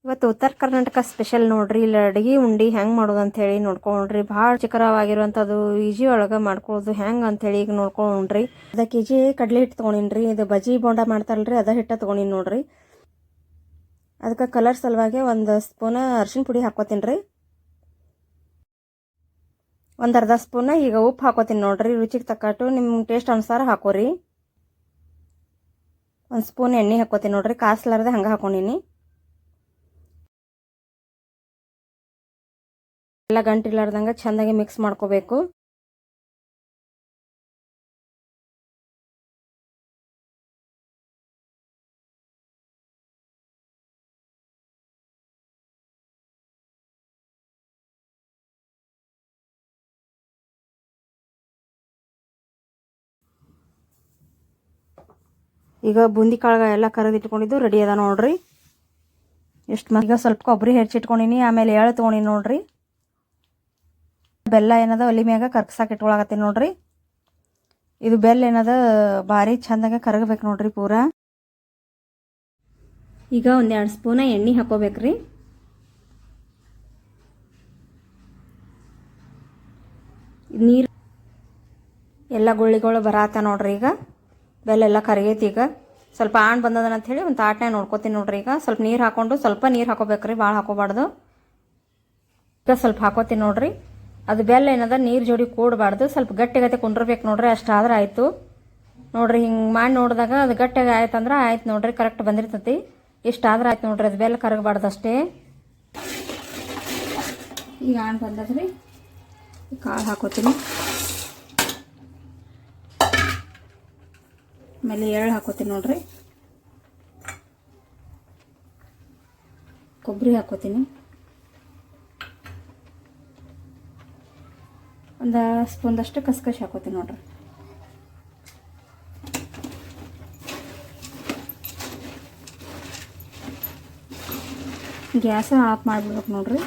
ಇವತ್ತು ಉತ್ತರ ಕರ್ನಾಟಕ ಸ್ಪೆಷಲ್ ನೋಡ್ರಿ. ಇಲ್ಲಿ ಅಡಿಗೆ ಉಂಡಿ ಹೆಂಗೆ ಮಾಡೋದು ಅಂತ ಹೇಳಿ ನೋಡ್ಕೊಂಡ್ರಿ. ಭಾಳ ಚಿಕರವಾಗಿರುವಂಥದ್ದು ಈಜಿ ಒಳಗೆ ಮಾಡ್ಕೊಳ್ಳೋದು ಹೆಂಗೆ ಅಂತೇಳಿ ಈಗ ನೋಡ್ಕೊಂಡ್ರಿ. ಅರ್ಧ ಕೆಜಿ ಕಡಲೆ ಹಿಟ್ಟು ತೊಗೊಂಡಿನ್ರಿ. ಇದು ಬಜ್ಜಿ ಬೋಂಡ ಮಾಡ್ತಾರಲ್ರಿ, ಅದ ಹಿಟ್ಟ ತೊಗೊಂಡಿನಿ ನೋಡ್ರಿ. ಅದಕ್ಕೆ ಕಲರ್ ಸಲುವಾಗಿ ಒಂದು ಸ್ಪೂನ್ ಅರಿಶಿನ ಪುಡಿ ಹಾಕೋತೀನಿ ರೀ. ಒಂದು ಅರ್ಧ ಸ್ಪೂನ್ ಈಗ ಉಪ್ಪು ಹಾಕೋತೀನಿ ನೋಡ್ರಿ. ರುಚಿಗೆ ತಕ್ಕಟ್ಟು ನಿಮ್ಮ ಟೇಸ್ಟ್ ಅನುಸಾರ ಹಾಕೋರಿ. ಒಂದು ಸ್ಪೂನ್ ಎಣ್ಣೆ ಹಾಕೋತೀನಿ ನೋಡ್ರಿ. ಕಾಸ್ಲಾರ್ದೆ ಹಂಗೆ ಹಾಕೊಂಡಿನಿ. ಎಲ್ಲ ಗಂಟಿಲಾರ್ದಂಗೆ ಚೆಂದಾಗಿ ಮಿಕ್ಸ್ ಮಾಡ್ಕೋಬೇಕು. ಈಗ ಬೂಂದಿ ಕಾಳು ಎಲ್ಲ ಕರೆದಿಟ್ಕೊಂಡಿದ್ದು ರೆಡಿ ಅದ ನೋಡ್ರಿ. ಎಷ್ಟು ಈಗ ಸ್ವಲ್ಪ ಕೊಬ್ಬರಿ ಹೆಚ್ಚಿಟ್ಕೊಂಡಿನಿ. ಆಮೇಲೆ ಎಳ್ಳು ತೊಗೊಂಡಿನಿ ನೋಡ್ರಿ. ಬೆಲ್ಲ ಏನದ ಒಲಿ ಮ್ಯಾಗ ಕರ್ಗ್ಸಾಕ ಇಟ್ಕೊಳಕತ್ತೀನಿ ನೋಡ್ರಿ. ಇದು ಬೆಲ್ಲ ಏನದ ಭಾರಿ ಚಂದಾಗ ಕರಗಬೇಕು ನೋಡ್ರಿ ಪೂರಾ. ಈಗ ಒಂದು 2 ಸ್ಪೂನ ಎಣ್ಣೆ ಹಾಕೋಬೇಕ್ರಿ. ನೀರು ಎಲ್ಲ ಗುಳ್ಳಿಗಳು ಬರಾತ ನೋಡ್ರಿ. ಈಗ ಬೆಲ್ಲ ಎಲ್ಲ ಕರಗೈತಿ. ಈಗ ಸ್ವಲ್ಪ ಆಣ್ ಬಂದದನ ಅಂತ ಹೇಳಿ ಒಂದು ತಾಟ್ನಾಗ ನೋಡ್ಕೋತೀನಿ ನೋಡ್ರಿ. ಈಗ ಸ್ವಲ್ಪ ನೀರು ಹಾಕೊಂಡು ಸ್ವಲ್ಪ ನೀರು ಹಾಕೋಬೇಕ್ರಿ, ಭಾಳ ಹಾಕೋಬಾರ್ದು. ಈಗ ಸ್ವಲ್ಪ ಹಾಕೋತೀನಿ ನೋಡ್ರಿ. ಅದು ಬೆಲ್ಲ ಏನದ ನೀರು ಜೋಡಿ ಕೂಡಬಾರ್ದು, ಸ್ವಲ್ಪ ಗಟ್ಟಿಗತೆ ಕುಂಡಿರ್ಬೇಕು ನೋಡ್ರಿ. ಅಷ್ಟಾದ್ರೆ ಆಯಿತು ನೋಡ್ರಿ. ಹಿಂಗೆ ಮಾಡಿ ನೋಡಿದಾಗ ಅದು ಗಟ್ಟಿಗೆ ಆಯ್ತಂದ್ರೆ ಆಯ್ತು ನೋಡ್ರಿ, ಕರೆಕ್ಟ್ ಬಂದಿರ್ತೈತಿ. ಇಷ್ಟಾದ್ರೆ ಆಯ್ತು ನೋಡ್ರಿ. ಅದು ಬೆಲ್ಲ ಕರಗಬಾರ್ದು ಅಷ್ಟೇ. ಈಗ ಆಣ್ ಬಂದದ್ರಿ. ಕಾಳು ಹಾಕೋತೀನಿ. ಆಮೇಲೆ ಎಳ್ಳು ಹಾಕೋತೀನಿ ನೋಡ್ರಿ. ಕೊಬ್ಬರಿ ಹಾಕೋತೀನಿ. ಒಂದು ಸ್ಪೂನ್ದಷ್ಟು ಕಸ್ಕಸಿ ಹಾಕೋತೀನಿ ನೋಡ್ರಿ. ಗ್ಯಾಸ ಆಫ್ ಮಾಡಿಬಿಡ್ಬೇಕು ನೋಡ್ರಿ.